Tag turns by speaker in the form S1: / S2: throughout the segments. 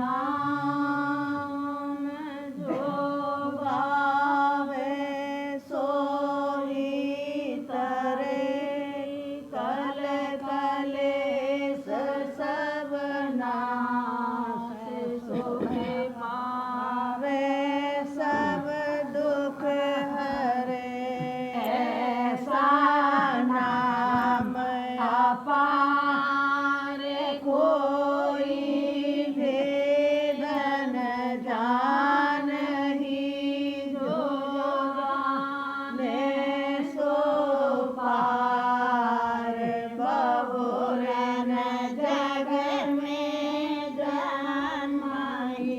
S1: नाम जो गावे सोई तरे कल कलेस सब नाश सुख पावे सब दुख हरे ऐसा नाम अपार कोई भेद न जानहि जो जाने सो पार बहुरन जग में जन्महि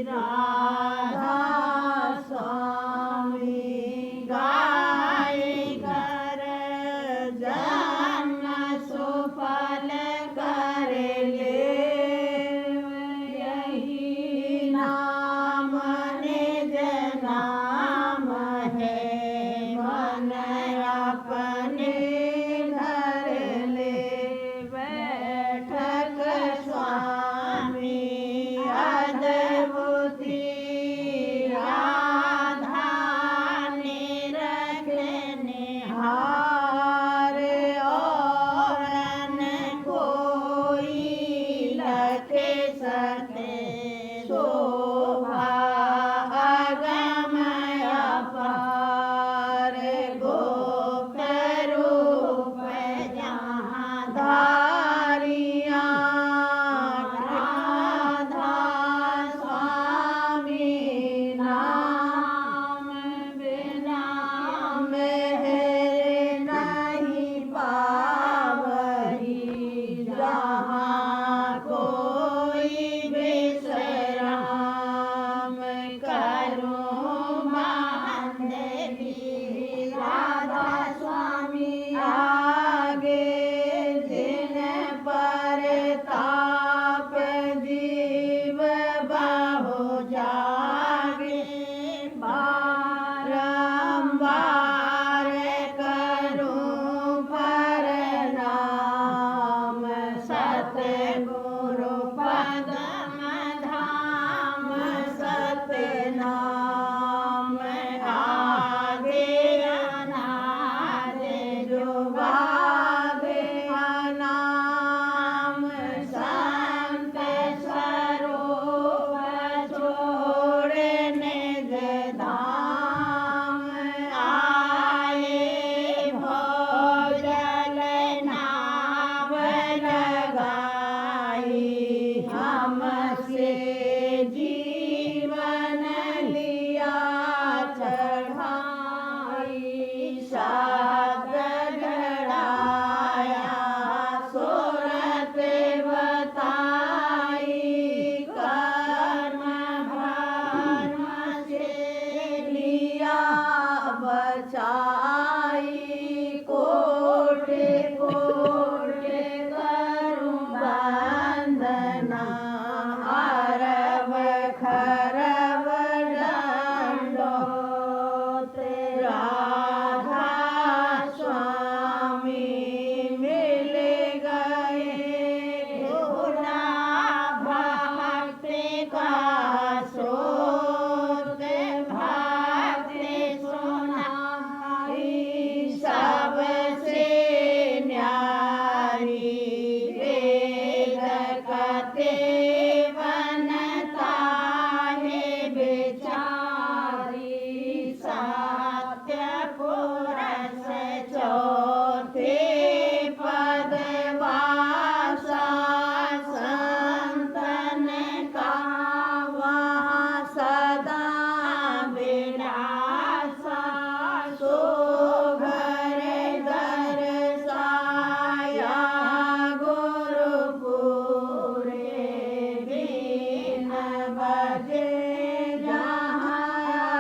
S1: राधा स्वामी गाय कर जन्म सुफल कर ले यही नाम निज नाम है मन अपने धर ले बैठक स्वामी अद्भुति राधा निरखने हार और न कोई लखे सके शोभा अगम अपार गोप रूप जहाँ धारिया राधा स्वामी नाम बिना मेहर नहीं पावही जहाँ कोई विश्राम करूँ मानवी राधा स्वामी आगे दिन पर ताप जीव बाहो जागे बारंबार करूं प्रणाम सतगुरु पदम धाम सतनाम आगे अनाद जो गावे नाम संत स्वरूप छोड़े निज धाम आए भोजल नाव लगाई हमसे जीवन लिया चढ़ाई साध गढ़ाया सूरत बताई कर्म भर्म से लिया बचाई कोटि कोटि करूं वंदना अरब खरब दंडोत राधा स्वामी मिल गए गुना भक्ति का स्रोत भक्ति सुनाई सबसे न्यारी वेद कते बनता है बेचारी सत्य पुरुष चौथे पद वासा संतन का वहाँ सदा विलासा सोघर दर्शाया गुरुपुरे बीन बजे जहाँ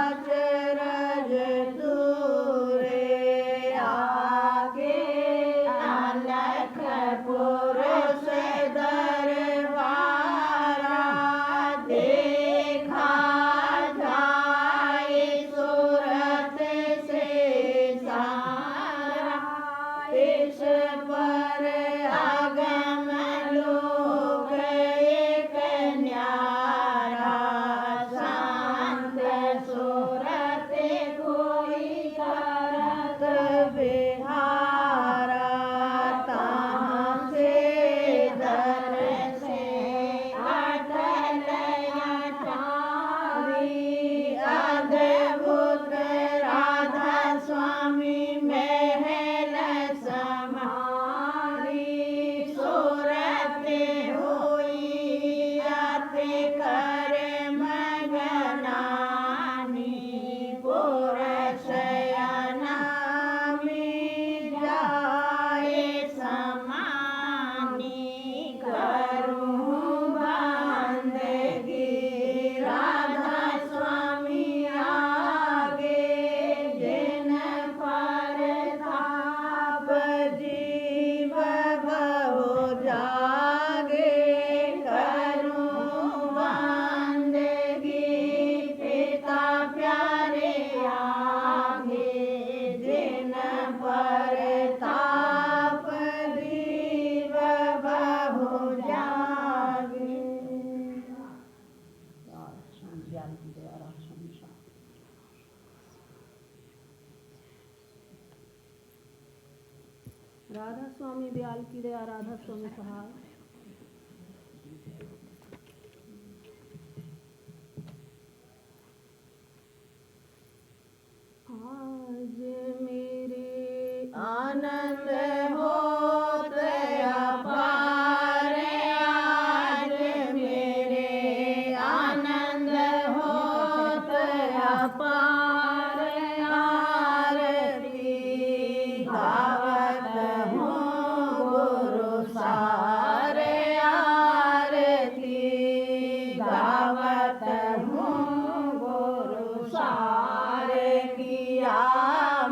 S1: अचरज दूरे आगे अलख पुरुष दरबारा देखा जाए सूरत से सारा इस पर आगम लोग एक न्याय
S2: राधा स्वामी दयाल की दया, राधा स्वामी सहाय। आज मेरे
S1: आनंद होत अपार, आज मेरे आनंद होत अपार, आरती गावत हूँ गुरु सारे, आरती गावत हूँ गुरु सारे, किया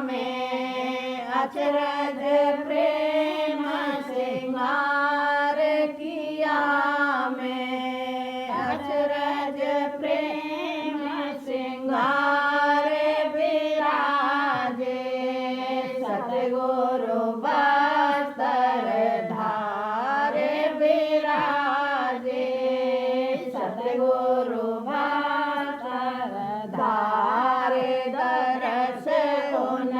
S1: में अचरज प्रेम सिंगार, किया में अचरज प्रेम सिंगार, विराजे सतगुरु बस्तर धारे, विराजे सतगुरु बस्तर धारे, दरस उन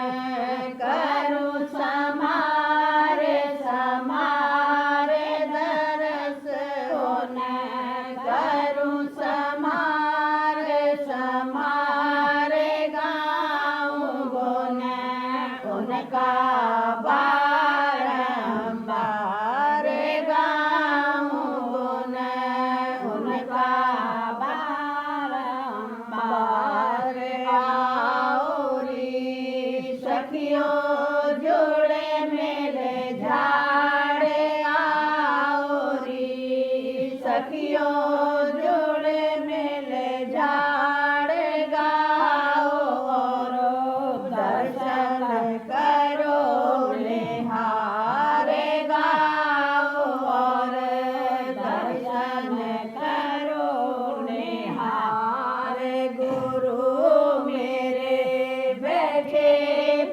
S1: करूं समारे समारे, दरस उन करूं समारे समारे, गाऊं गुण उनका बारंबार, गाऊं गुण उनका बारंबार, आओरी सखियों जुड़े मेरे झाड़े, आओरी सखियों जुड़े मेरे झाड़े, गाओ और दर्शन करो निहारे, गाओ और दर्शन करो निहारे, गुरु मेरे बैठे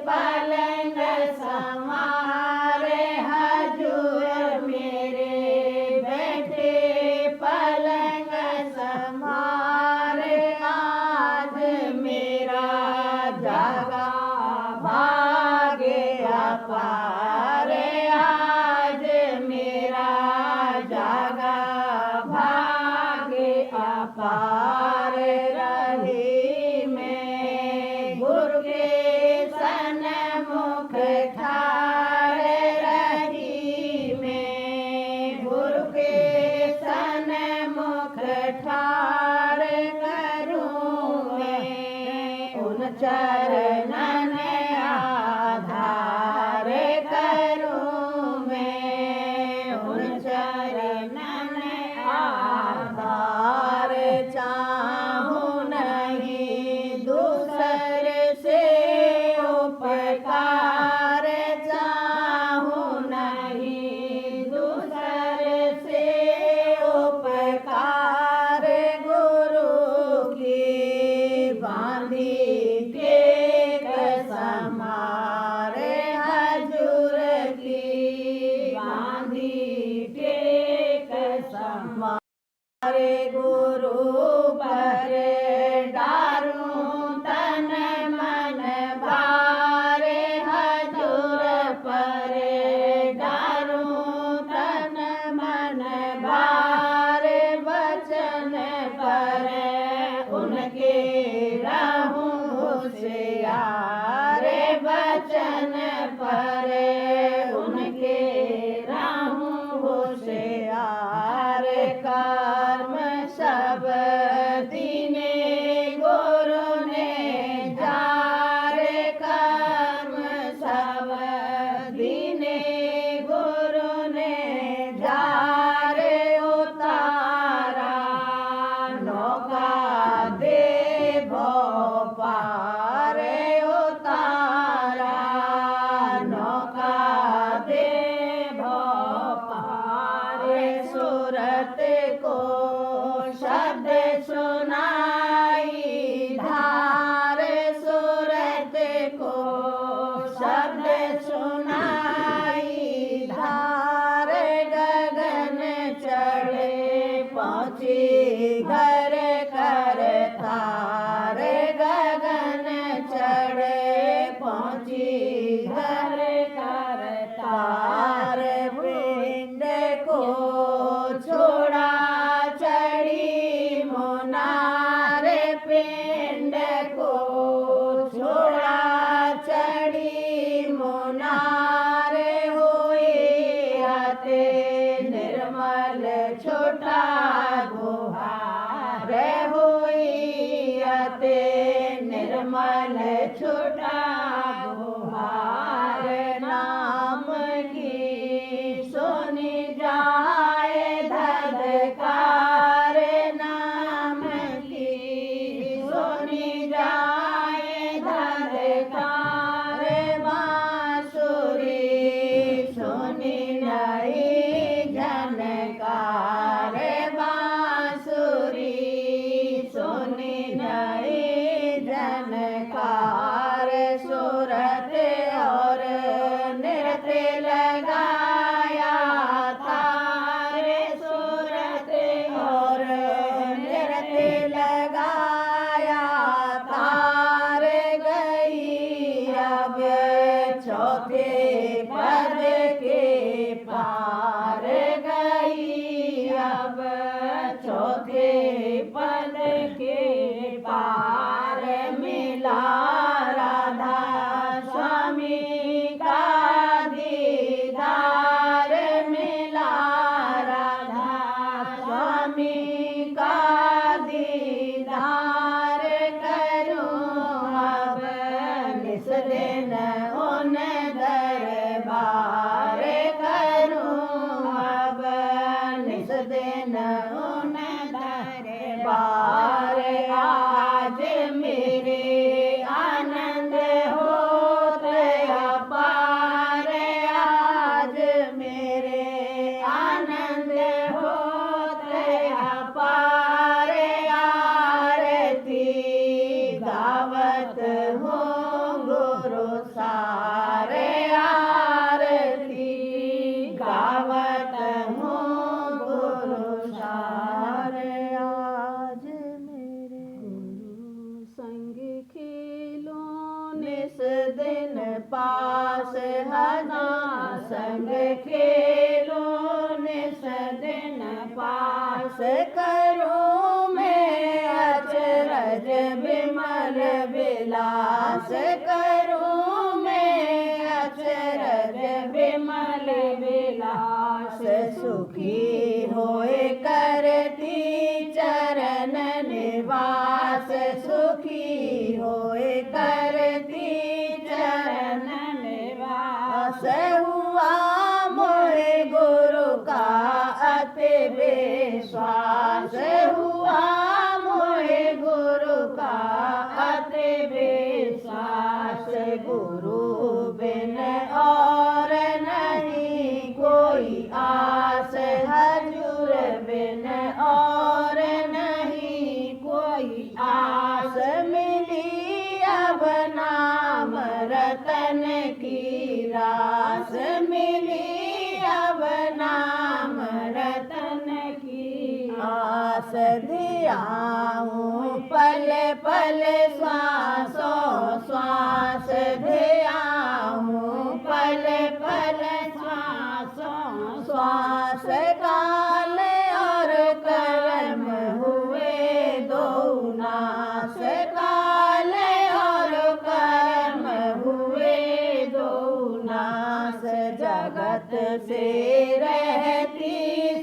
S1: पलंग समारे, हजूर मेरे बैठे पलंग समारे, आज मेरा जागा भाग्य अपार, आज मेरा जागा भाग्य अपार, रही में गुरु के सन्मुख ठाड़े, रही में गुरु के सन्मुख ठाड़े, करूं मैं उन चरणन आधार, करूं मैं उन चरणन आधार, चाहूं नहीं दूसरे से उपकार, चाहूं नहीं दूसरे से उपकार, गुरु की बांधी टेक समारे, हजूर की बांधी टेक समारे, गुरु पर डारूं तन मन भारे, हजूर पर डारूं तन मन भारे, वचन पर उनके रहूं होशियार, वचन पर उनके रहूं होशियार, कर्म सब दीने गुरु ने जारे, कर्म सब दीने गुरु ने जारे, उतारा नौका दे भोपार, उतारा नौका दे भोपार, सूरत को शब्द सुनाई धार, सूरत को शब्द सुनाई धार, गगन चढ़े पहुँची घर कर तार, गगन चढ़े पहुँची घर कर तार, मल छुटा गुहार नाम की सुनी जाए धधकार नाम की सुनी जाए धधकार बांसुरी सुनी नई झनकार बांसुरी सुनी नई झनकार सूरत और नृत्य लगाया तारे सूरत और नृत्य लगाया तार गई अब चौथे पद के पार गई अब चौथे पद के पार मिला राधा स्वामी का दीदार मिला राधा स्वामी का दीदार करूं अब निस दिन उन दरबार करूं अब निस दिन उन दरबार आज मेरे आनंद होत अपार आज मेरे आनंद होत अपार आरती गावत हूँ गुरु सारे आरती गावत हूँ गुरु सारे आज मेरे
S2: गुरु संग खेलो
S1: निस दिन पास हना संग खेलो निस दिन पास करूं मैं अचरज विमल विलास करूं मैं अचरज विमल विलास सुखी होए करती चरण निवास सुखी होए करती चरण निवास हुआ मोरे गुरु का अति विश्वास हुआ मोरे गुरु का अति विश्वास गुरु बिन और नहीं कोई आस हजूर बिन और नहीं कोई आस मिली अब नाम रतन की रास मिली अब नाम रतन की आस धियाऊं पल पल श्वासों श्वास धियाऊं पल पल श्वासों श्वास काल और कर्म हुए दो नाश काल और कर्म हुए दो नाश जगत से रहती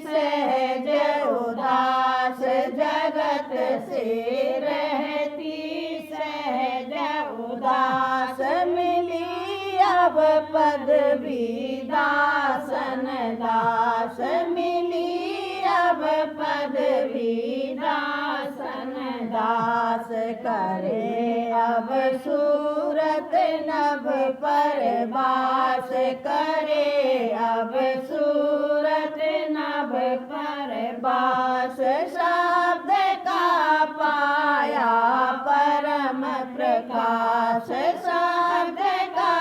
S1: सहज उदास जगत से रहती सहज उदास मिली अब पदवी दासन दास मिली अब पदवी दासन दास करे अब सूरत नभ पर बास करे अब सूरत नभ पर बास शब्द का पाया परम प्रकाश शब्द का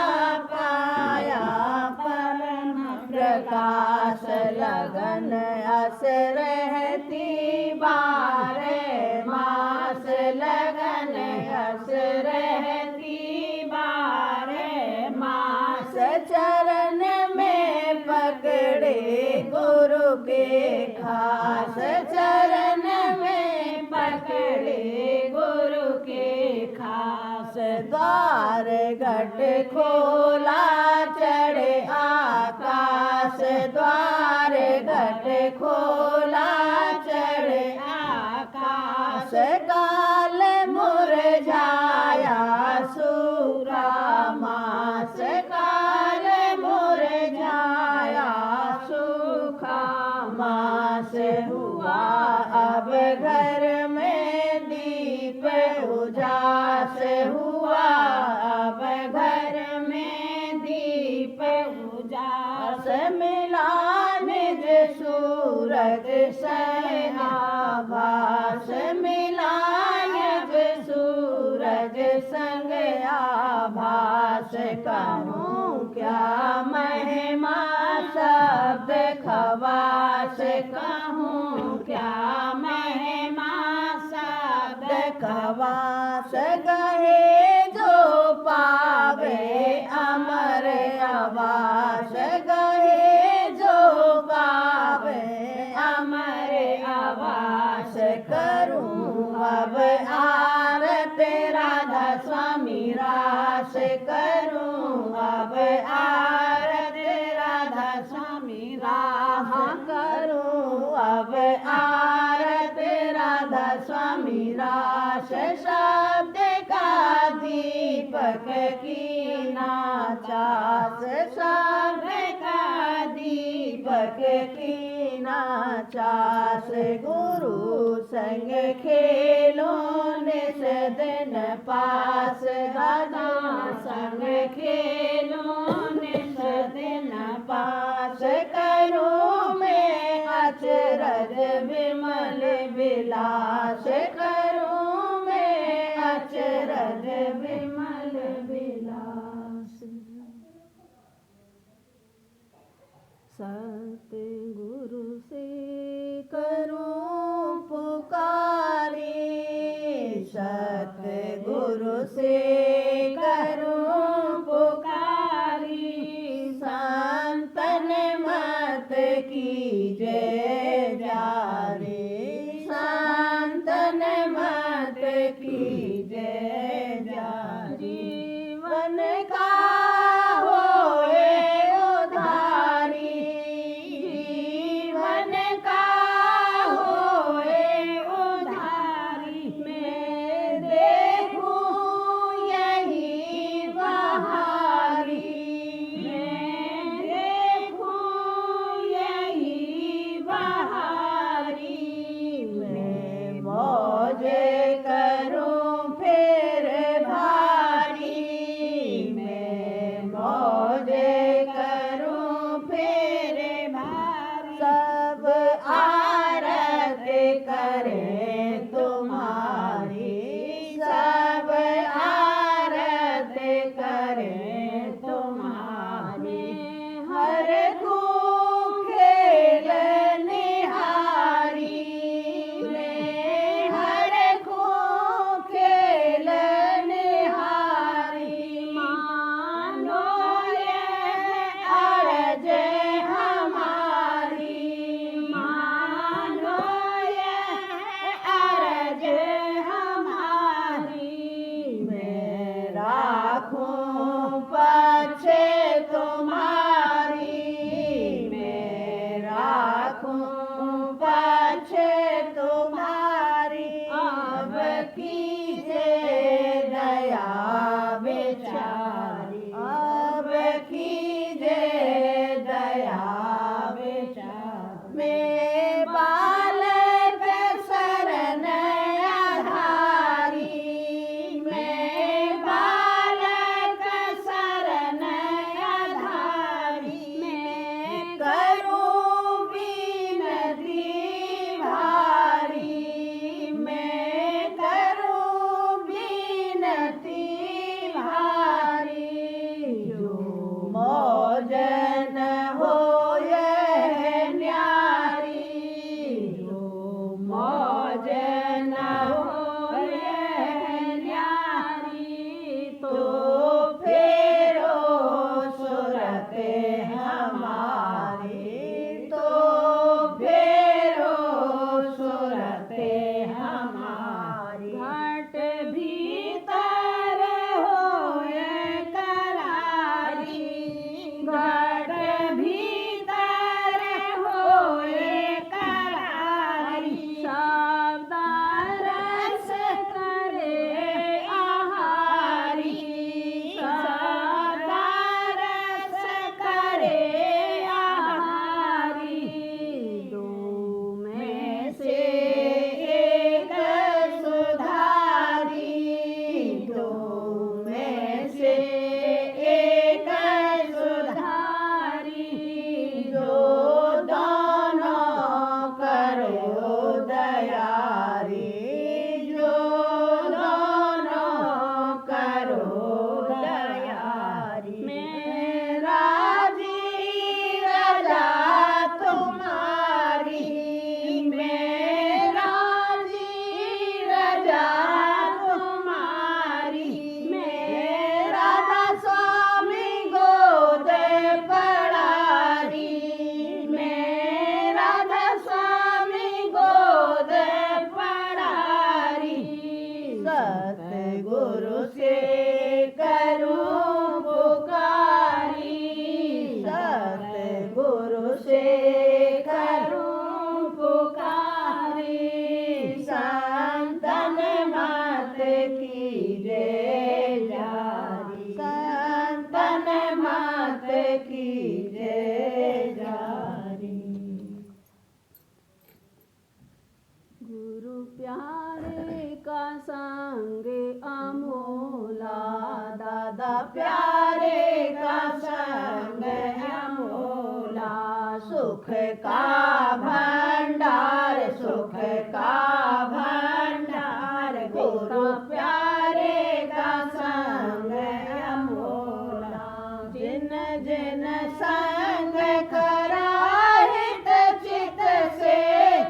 S1: पाया परम प्रकाश लगन अस रहती बारे मास लगन अस रहती बारे मास चरण में पकड़े गुरु के खास चरण में पकड़े गुरु के खास द्वार घट खोला चढ़े आकाश द्वार घट खोला चढ़े आकाश काल मुरझाया उदास हुआ अब घर में दीप उजास मिला निज सूरत से आभास मिला निज सूरज संग आभास कहूँ क्या महिमा शब्द खवास कहूँ क्या महिमा शब्द खवास गहे जो पावे अमर आवास गहे जो पावे अमर आवास करूँ अब आरत राधा स्वामी रास करूँ अब आरत राधा स्वामी रास करूँ अब आरत राधा स्वामी रास शब्द का दीपक की नाचास शब्द का दीपक की नाचास गुरु संग खेलो निस दिन पास दादा संग खेलो निस दिन पास करूँ मैं अचरज विमल विलास करूँ मैं अचरज विमल विलास।
S2: सतगुरु से
S1: करूं पुकारी सतगुरु से करूं पुकारी संतन मत कीजे जारी संतन मत कीजे जारी जीवन का होए उधारी जीवन का होए उधारी मैं देखूं यही बहारी मैं देखूं यही बहारी मैं मौज करूं
S2: प्यारे का संग अमोला,
S1: दादा प्यारे का संग अमोला, सुख का भंडार, सुख का भंडार, गुरु प्यारे का संग अमोला। जिन जिन संग करा हित चित से,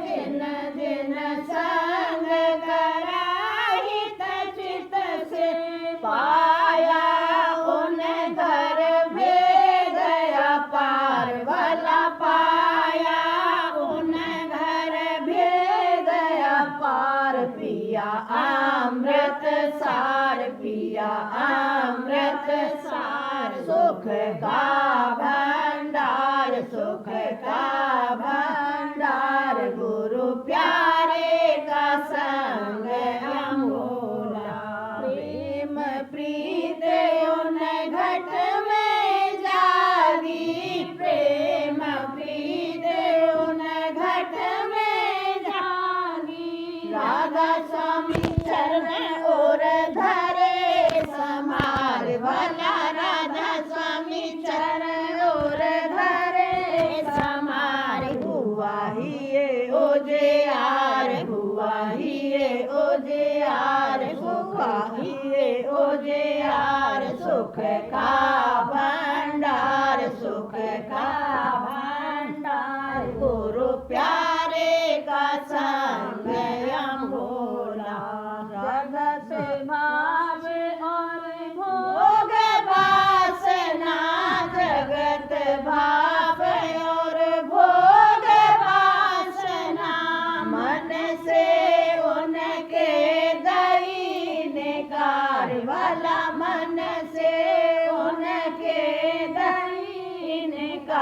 S1: जिन जिन संग करा हित चित से, पाया उन घर भेद अपार भला, पाया उन घर भेद अपार। पिया अमृत सार, पिया अमृत सार, सुख का भंडार, सुख का भंडार, गुरु प्यारे का संग अमोला। प्रेम प्रीत उन घट में जागी, प्रेम प्रीत उन घट में जागी, राधा स्वामी चरण और धरे समार भला, राधा स्वामी चरण और धरे समार। हुआ ही ये उजियार, हुआ ही ये उजियार, हुआ ही ये उजियार, सुख का भंडार, सुख का भंडार, गुरु प्यारे का संग अमोला। जगत
S2: भाव और
S1: भोग वासना, जगत भाव और भोग वासना, मन से उनके दईनकार भला, मन से उनके दईनकार।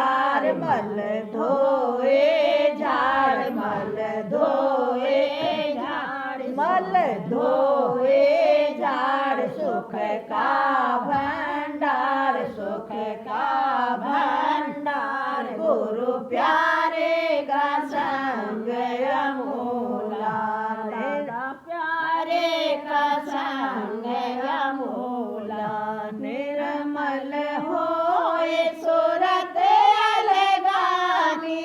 S1: मल धोए झाड़, मल धोए झाड़, मल धोए झाड़, सुख का भंडार, सुख का भंडार, गुरु प्यारे का संग अमोला। तेरा प्यारे का संग अमोला, निर्मल होए सुरत अलगानी,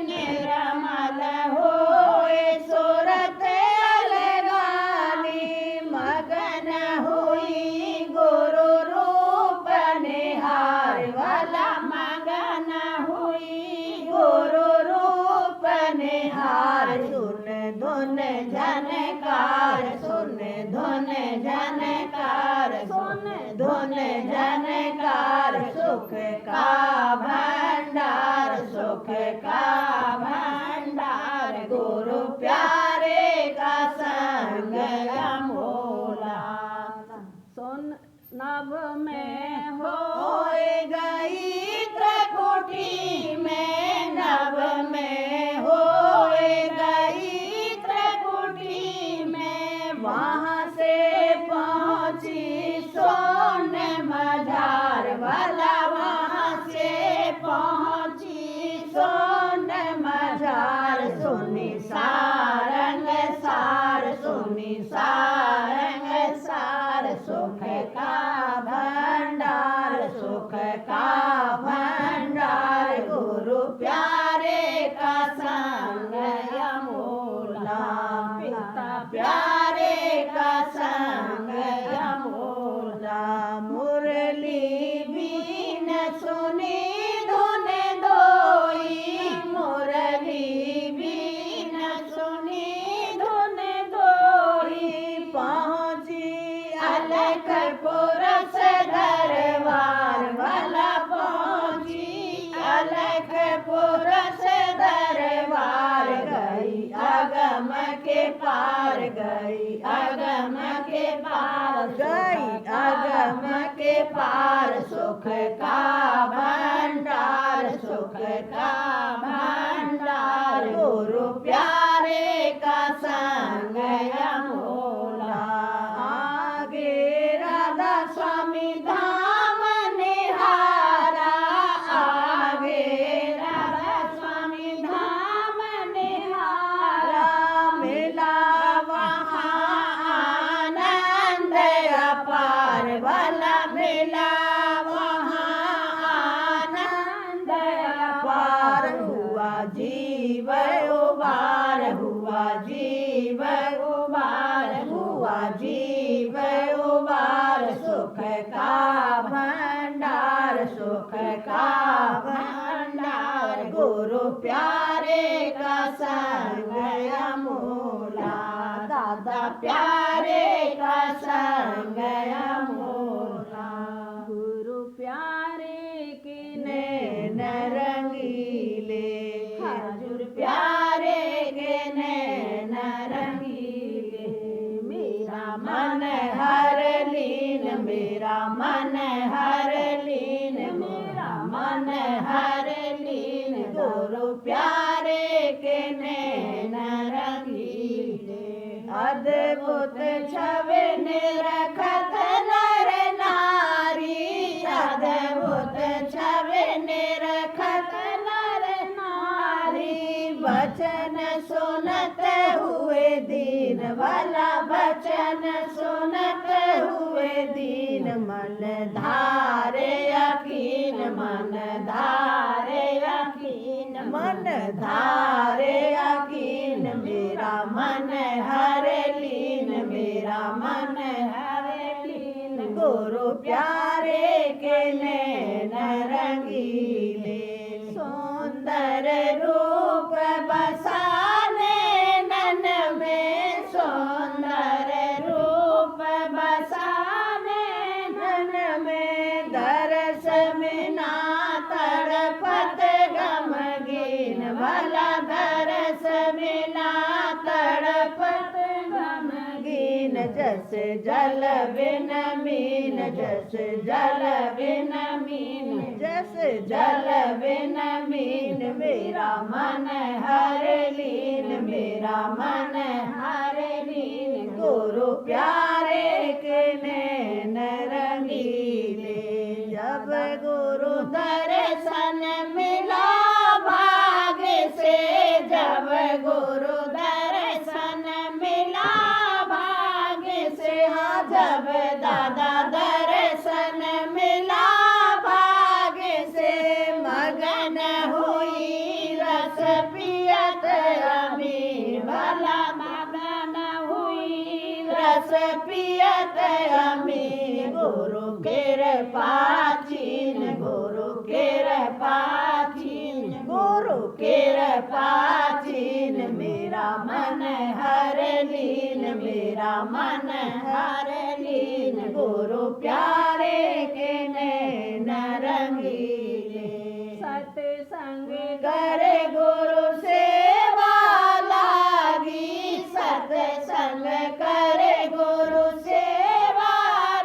S1: निर्मल होए सुरत अलगानी, मगन हुई गुरु रूप निहार भला, मगन हुई गुरु रूप निहार। सुन धुन झनकार, सुन धुन झनकार, सुन धुन झनकार, सुख का भंडार, सुख का भंडार, गुरु प्यारे का संग अमोला।
S2: सुन नभ में
S1: होए गई त्रिकुटी में, नभ में होए गई त्रिकुटी में, वहाँ से पहुँची सोन मझार भला, वहाँ से पहुँची सोन मझार। सुनी सारंग सार, सुनी सारंग सार, सुख का भंडार, सुख का भंडार, गुरु प्यारे का संग अमोला। पिता प्यारे का संग अमोला, मुरली बीन सुनी धुन दोई, मुरली बीन सुनी धुन दोई, पहुँची अलखपुर से दरबार भला, पहुँची अलखपुर से दरबार। गई अगम के पार, गई अगम के पार, गई अगम के पार, सुख का भंडार, सुख का भंडार, गुरु प्यारे का संग अमोला। आगे राधा स्वामी धाम निहारा, आगे राधा स्वामी धाम निहारा, मिला जीव उबार सुख का भंडार सुख का भंडार गुरु प्यारे का संग अमूला दादा प्यारे का संग अमूला
S2: गुरु प्यारे के
S1: नैन रंगीले हजूर प्यारे के नैन रंगीले मेरा मन हर लीन मेरा मन हर लीन मेरा मन हर लीन गुरु प्यारे के नैन रंगीले अद्भुत छवि निरखत नर नारी अद्भुत छवि निरखत नर नारी वचन सुनत हुए दीन वाला वचन सुनत हुए दीन मन धारे यकीन मन धारे यकीन मन धारे यकीन मेरा मन हर लीन मेरा मन हर लीन गुरु प्यारे के नैन रंगीले सुंदर रूप बसाने नन में सुंदर रूप बसाने नन में दरस मिना तड़पत गमगीन भला दरस मिना तड़पत गमगीन जस जल बिन मीन जस जल बिन मीन जस जल बिन मीन मेरा मन हर लीन मेरा मन हर लीन गुरु प्यारे के नैन रंगीले जब गुरु दर्शन मिला भाग्य से जब गुरु दर्शन मिला भाग्य से हाँ जब दादा दर्शन मिला भाग्य से मगन हुई रस पियत अमीर भला मगन हुई रस पियत अमीर गुरु कृपा चीन गुरु कृपा चीन गुरु कृपा चीन मेरा मन हर लीन मेरा मन हर लीन गुरु प्यारे के नैन रंगीले
S2: सत्संग
S1: करे गुरु सेवा लागी सत्संग करे गुरु सेवा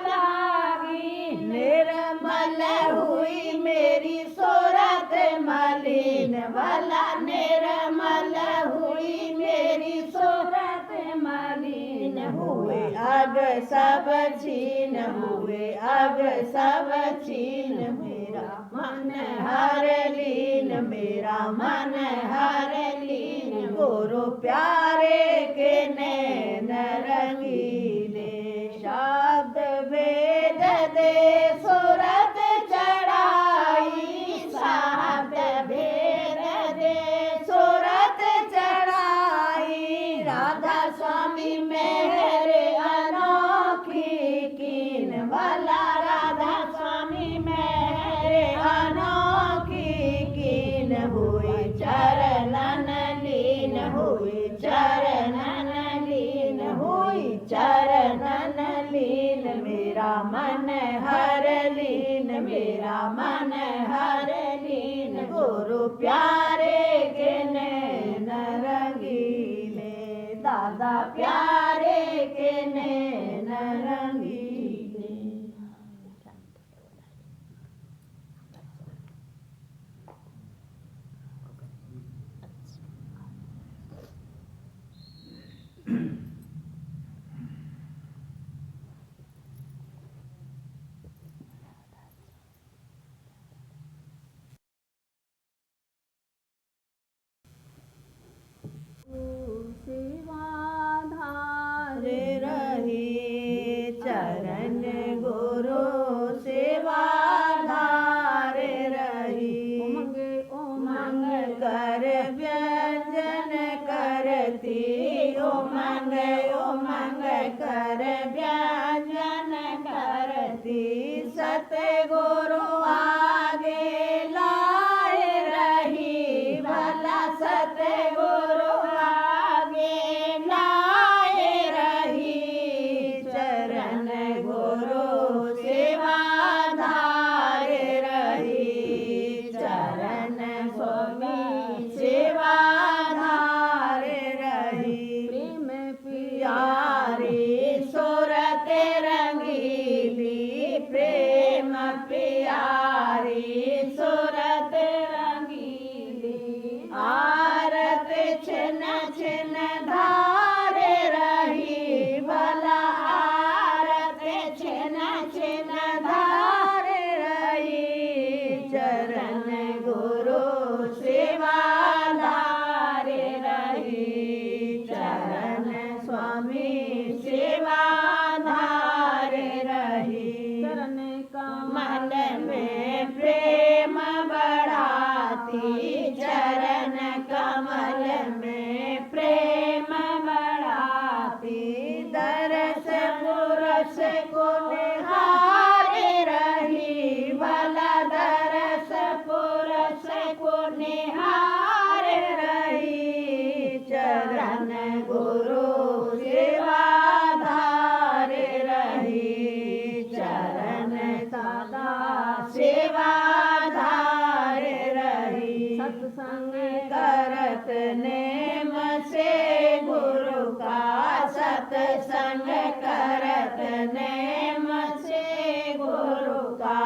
S1: लागी निर्मल हुई मेरी सूरत मलिन भला निर्मल हुई मेरी सूरत मलिन हुए अग सब छीन हुए अग सब छीन मेरा मन हर लीन मेरा मन हर लीन गुरु प्यारे के नैन रंगीले शब्द भेद दे सूरत चढ़ाई शब्द भेद दे सूरत चढ़ाई राधा स्वामी मेहर अनोखी कीन भला राधा स्वामी मेहर अनोखी कीन हुई चरणन लीन हुई चरणन लीन हुई चरणन लीन मेरा मन हर लीन मेरा मन हर लीन गुरु प्यारे के नैन रंगीले दादा प्यारे के नैन रंगीले मंग कर व्यंजन करती सतगुरु आगे लाए रही भला सतगुरु आगे लाए रही चरण गुरु सेवा धारे रही चरण स्वामी सेवा धारे रही
S2: प्रेम
S1: प्यारी सूरत रंगीली प्रेम प्यारी सूरत
S2: रंगीली
S1: आरत छिन छिन धारे रही भला आरत छिन छिन धारे रही चरण गुरु सेवा धारे रही चरण स्वामी सेवा धारे रही
S2: चरण
S1: मन
S2: कमल
S1: में प्रेम बढ़ाती चरण कमल में प्रेम बढ़ाती दरस पुरुष को निहारे रही भला दरस पुरुष को निहारे रही चरण गुरु सेवा धारे रही चरण सदा सेवा धारे रही
S2: सत्संग
S1: करत नेम से गुरु का सत्संग करत नेम से गुरु का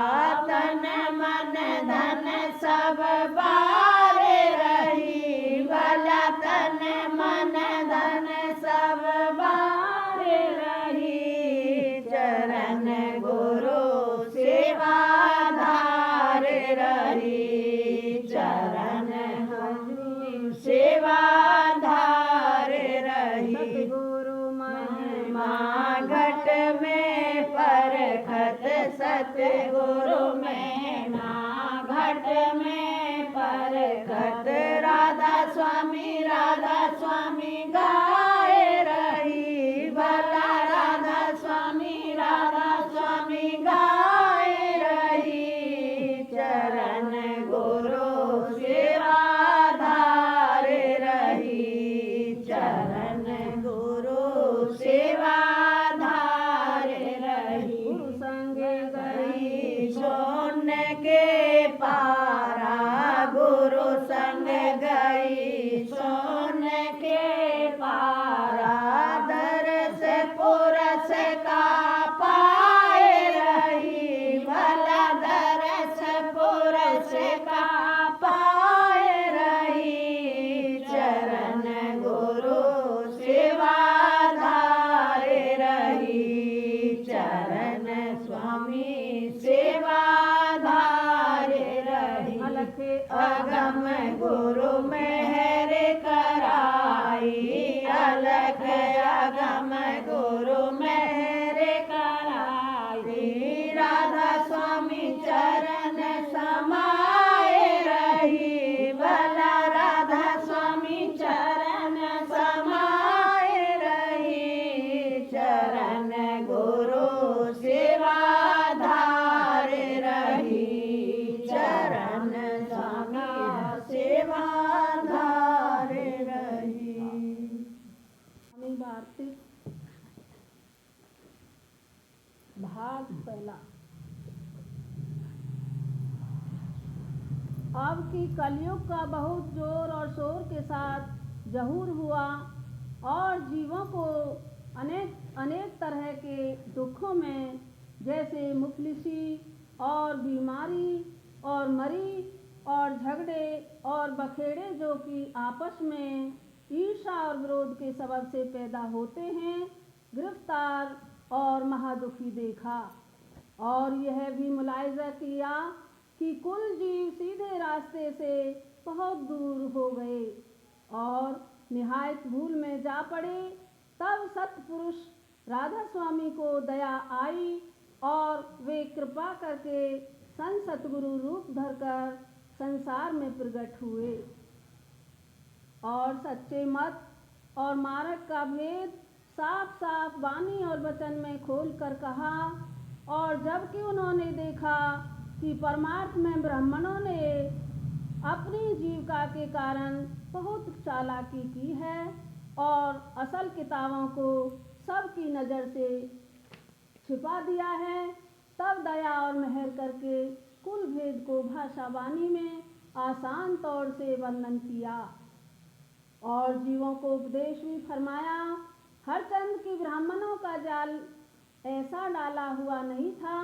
S1: तन मन धन सब बारे रही भला तन मन धन सब बारे रही चरण गुरु सेवा धारे रही चरण हरि सेवा धारे रही
S2: सतगुरु महिमा
S1: माँ घट में परखत सतगुरु में माँ घट में परखत राधा स्वामी गाए रही भला राधा स्वामी गाए रही चरण गुरु सेवा धारे रही चरण गुरु सेवा धारे रही
S2: गुरु संग
S1: गई सोन के पारा गुरु संग गई सोन के पारा दरस पुरस का पाए रही भला दरस पुरस का पाए रही चरण गुरु सेवा धारे रही चरण स्वामी सेवा धारे रही
S2: अलख
S1: अगम गुरु मेहर कराई अलख अगम गुरु मेहर कराई राधा स्वामी चरण समाए रही भला राधा स्वामी चरण समाए रही चरण गुरु सेवा धारे रही चरण स्वामी सेवा धारे रही
S2: स्वामी भारती भाग पहला। अब की कलयुग का बहुत जोर और शोर के साथ जहूर हुआ और जीवों को अनेक तरह के दुखों में जैसे मुफलिसी और बीमारी और मरी और झगड़े और बखेड़े जो कि आपस में ईर्ष्या और विरोध के सबब से पैदा होते हैं गिरफ्तार और महादुखी देखा। और यह भी मुलाहिजा किया कि कुल जीव सीधे रास्ते से बहुत दूर हो गए और निहायत भूल में जा पड़े। तब सतपुरुष राधा स्वामी को दया आई और वे कृपा करके सतगुरु रूप धरकर संसार में प्रकट हुए और सच्चे मत और मार्ग का भेद साफ साफ वाणी और वचन में खोल कर कहा। और जबकि उन्होंने देखा कि परमार्थ में ब्राह्मणों ने अपनी जीविका के कारण बहुत चालाकी की है और असल किताबों को सबकी नज़र से छिपा दिया है, तब दया और मेहर करके कुल भेद को भाषा वाणी में आसान तौर से वर्णन किया और जीवों को उपदेश भी फरमाया। हरचंद की ब्राह्मणों का जाल ऐसा डाला हुआ नहीं था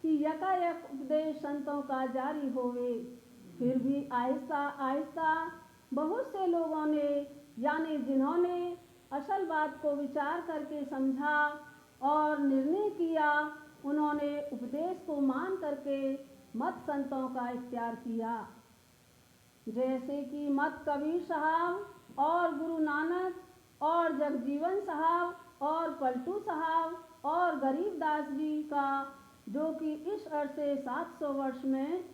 S2: कि यकायक उपदेश संतों का जारी होवे। फिर भी आहिस्ता आहिस्ता बहुत से लोगों ने, यानी जिन्होंने असल बात को विचार करके समझा और निर्णय किया, उन्होंने उपदेश को मान करके मत संतों का इख्तियार किया, जैसे कि मत कबीर साहब और गुरु नानक और जगजीवन साहब और पलटू साहब और गरीबदास जी का, जो कि इस अरसे 700 वर्ष में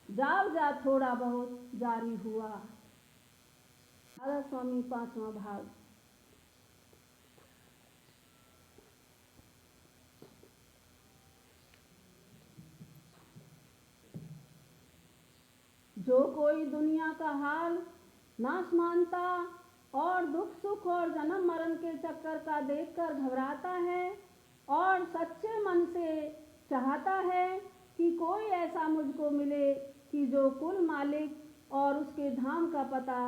S2: जा थोड़ा बहुत जारी हुआ। राधा स्वामी 5वां भाग। जो कोई दुनिया का हाल नाश मानता और दुख सुख और जन्म मरण के चक्कर का देखकर घबराता है और सच्चे मन से चाहता है कि कोई ऐसा मुझको मिले कि जो कुल मालिक और उसके धाम का पता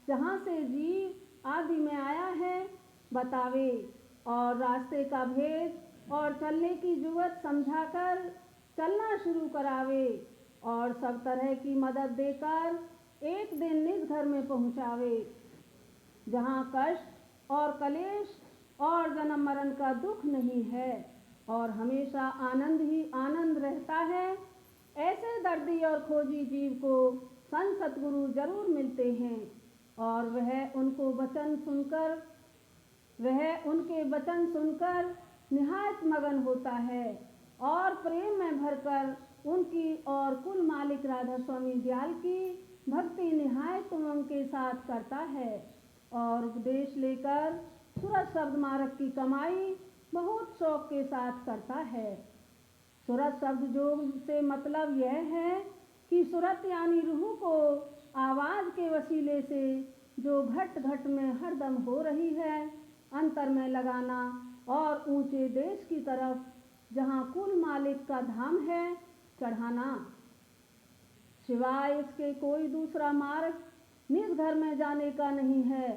S2: जहाँ से जीव आदि में आया है बतावे और रास्ते का भेद और चलने की जुगत समझाकर चलना शुरू करावे और सब तरह की मदद देकर एक दिन निज घर में पहुँचावे, जहाँ कष्ट और कलेश और जन्म मरण का दुख नहीं है और हमेशा आनंद ही आनंद रहता है। ऐसे दर्दी और खोजी जीव को संत सतगुरु जरूर मिलते हैं और वह उनके वचन सुनकर निहायत मगन होता है और प्रेम में भरकर उनकी और कुल मालिक राधा स्वामी दयाल की भक्ति निहायत उमंग के साथ करता है और उपदेश लेकर सूरत शब्द मार्ग की कमाई बहुत शौक के साथ करता है। सूरत शब्द जोग से मतलब यह है कि सूरत यानी रूह को आवाज़ के वसीले से जो घट घट में हरदम हो रही है अंतर में लगाना और ऊंचे देश की तरफ जहाँ कुल मालिक का धाम है चढ़ाना। सिवाय इसके कोई दूसरा मार्ग निज घर में जाने का नहीं है।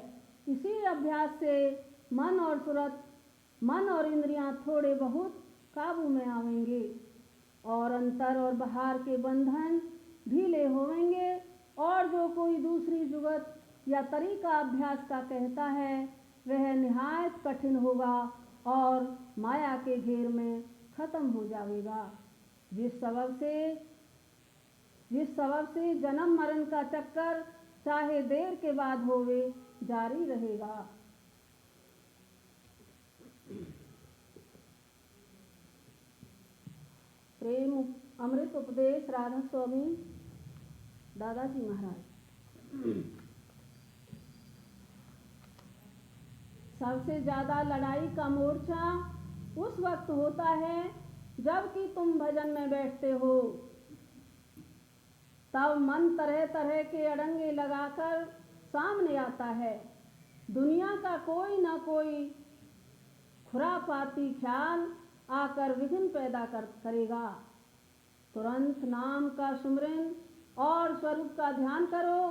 S2: इसी अभ्यास से मन और इंद्रियां थोड़े बहुत काबू में आवेंगे और अंतर और बाहर के बंधन ढीले होवेंगे और जो कोई दूसरी जुगत या तरीका अभ्यास का कहता है वह निहायत कठिन होगा और माया के घेर में खत्म हो जाएगा, जिस सबब से जन्म मरण का चक्कर चाहे देर के बाद होवे जारी रहेगा। प्रेम अमृत उपदेश राधा स्वामी दादाजी महाराज। सबसे ज्यादा लड़ाई का मोर्चा उस वक्त होता है जबकि तुम भजन में बैठते हो, तब मन तरह तरह के अड़ंगे लगाकर सामने आता है। दुनिया का कोई न कोई खुरापाती ख्याल आकर विघ्न पैदा करेगा। तुरंत नाम का सुमरन और स्वरूप का ध्यान करो।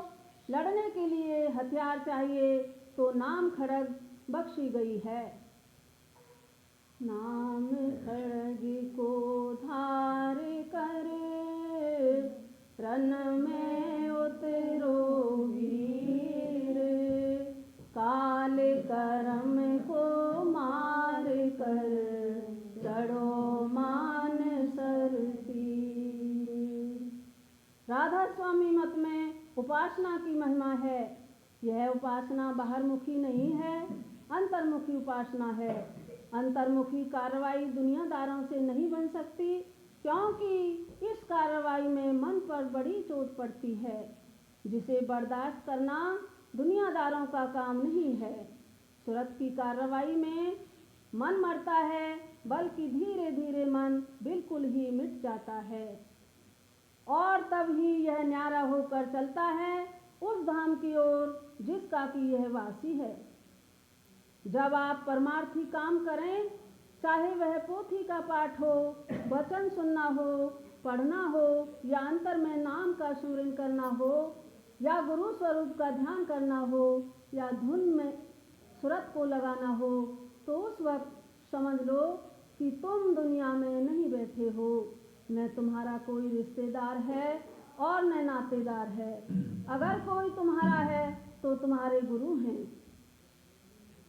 S2: लड़ने के लिए हथियार चाहिए तो नाम खड़ग बख्शी गई है। नाम खड़ग को धार कर रण में उतरो वीर, काल कर्म को मार कर चढ़ो मान सर तीर। राधा स्वामी मत में उपासना की महिमा है। यह उपासना बाहरमुखी नहीं है, अंतर्मुखी उपासना है। अंतर्मुखी कार्रवाई दुनियादारों से नहीं बन सकती, क्योंकि इस कार्रवाई में मन पर बड़ी चोट पड़ती है, जिसे बर्दाश्त करना दुनियादारों का काम नहीं है। तुरंत की कार्रवाई में मन मरता है, बल्कि धीरे धीरे मन बिल्कुल ही मिट जाता है और तब ही यह न्यारा होकर चलता है उस धाम की ओर जिसका कि यह वासी है। जब आप परमार्थी काम करें, चाहे वह पोथी का पाठ हो, वचन सुनना हो, पढ़ना हो, या अंतर में नाम का सुमिरन करना हो, या गुरु स्वरूप का ध्यान करना हो, या धुन में सुरत को लगाना हो, तो उस वक्त समझ लो कि तुम दुनिया में नहीं बैठे हो, न तुम्हारा कोई रिश्तेदार है और न नातेदार है। अगर कोई तुम्हारा है तो तुम्हारे गुरु हैं।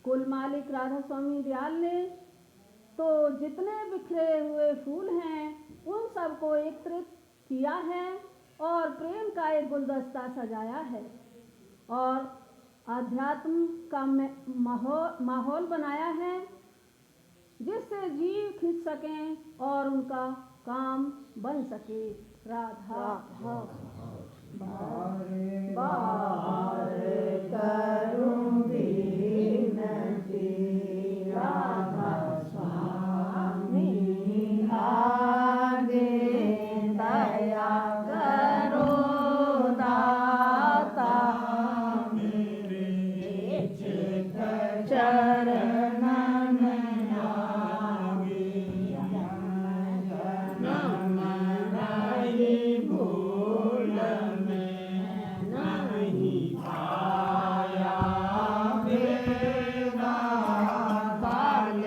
S2: कुल मालिक राधा स्वामी दयाल ने तो जितने बिखरे हुए फूल हैं उन सबको एकत्रित किया है और प्रेम का एक गुलदस्ता सजाया है और आध्यात्म का माहौल बनाया है जिससे जीव खींच सकें और उनका काम बन सके। राधा
S1: बारे करूंगी नदी राधा स्वामी आगे दया करो दाता मेरे चरण में आगे जन्म नहीं भूल में नहीं आया बेड़ा काल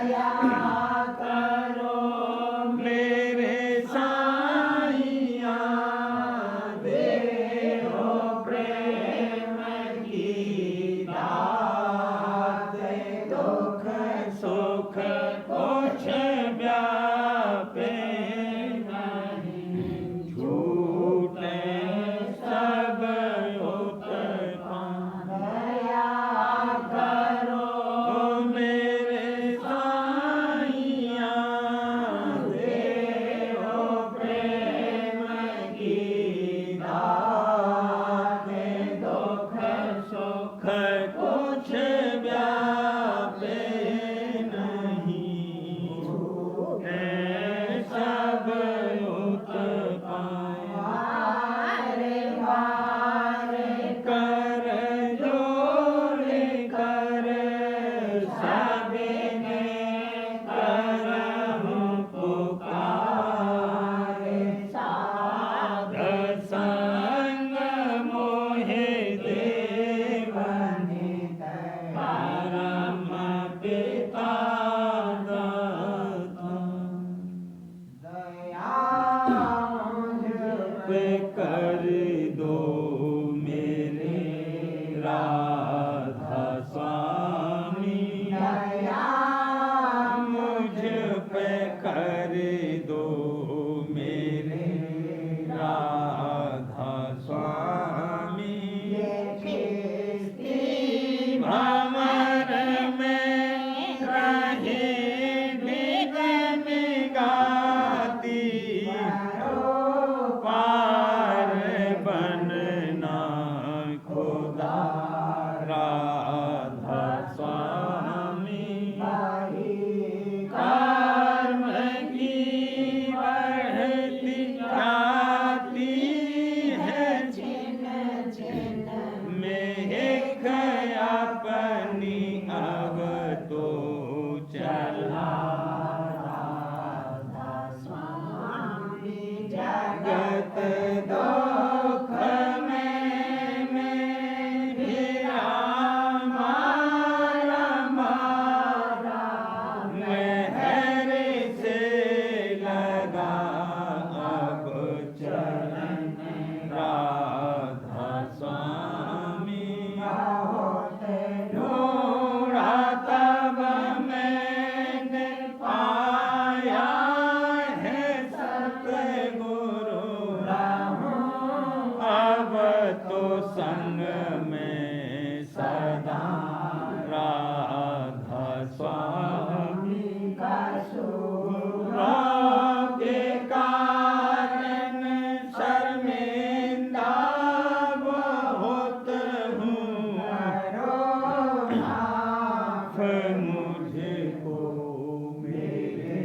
S1: दया करो मेरे साईया, देहो प्रेम की दात, दुख सुख कुछ व्यापे नहीं, छूटे सब उत्पन्न, दया करो मेरे साईया, देहो प्रेम की दात, दुख सुख कुछ व्यापे नहीं, छूटे सब उत्पन्न, बार कर जोड़ कर सबने करहु पुकार, साध संग मोहे देवनि परम पिता दाता, दया पे कर दो मेरे राधा स्वामी, दया मुझ पे कर दो मेरे राधा स्वामी, भंवर में रहे दिन गाती, पार बनना खुदा राधा स्वामी, कर्म की बढ़ती जाती है छिन छिन में, एक अपनी अब तो चला राधा स्वामी, जगत दुख में मेरा मारा मारा, महर से लगा अब चरण राधा स्वामी, ढूंढा तब मैंने पाया है सतगुरु, अब तो संग में सदा राधा स्वामी, कसुरों के कारण शर्मिंदा बहुत हूँ, माफ मुझको मेरे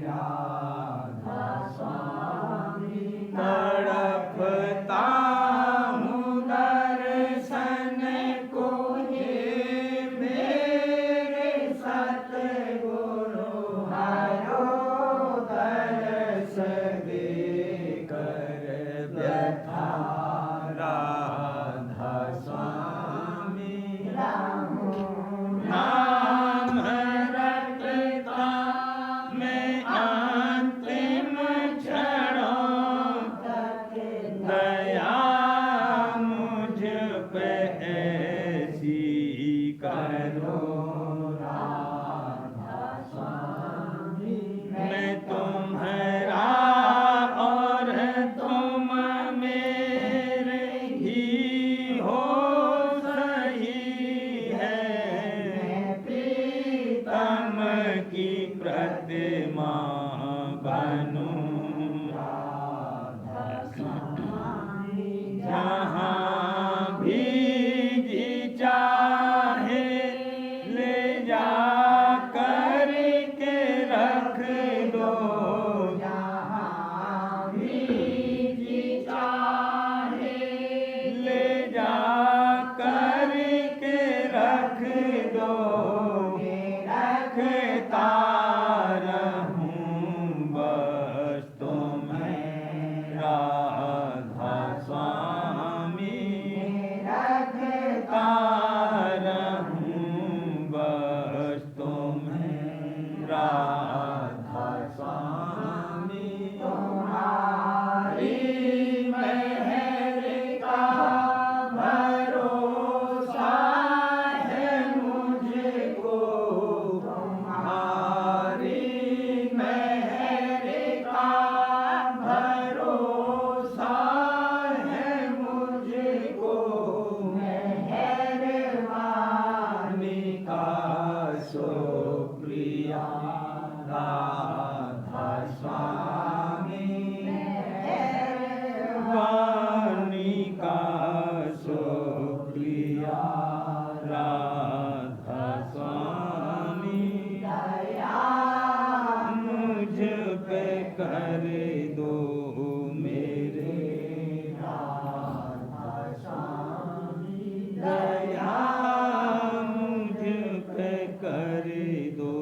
S1: राधा स्वामी, तड़पता हूँ दर्शन को हे मेरे सतगुरु, हरो दर्श देकर व्यथा राधा स्वामी, नाम रटता मैं अंतिम क्षणों तक, दया मुझ पे ऐसी करो राधा स्वामी, मैं तुम्हारा और तुम मेरे ही हो सही है, प्रीतम की प्रतिमा बनूं राधा स्वामी, जहाँ भी जी चाहे ले जा कर के रख दो, जहाँ भी जी चाहे ले जा कर के रख दो, रखता रहूं बस राधा स्वामी तुम्हारी मेहर का भरोसा है मुझको, तुम्हारी मेहर का भरोसा है मुझको, मेहरबानी का शुक्रिया राधा स्वामी, मेहरबानी का शुक्रिया राधा स्वामी, दया मुझ पे कर दो मेरे राधा स्वामी, दया मुझ पे कर दो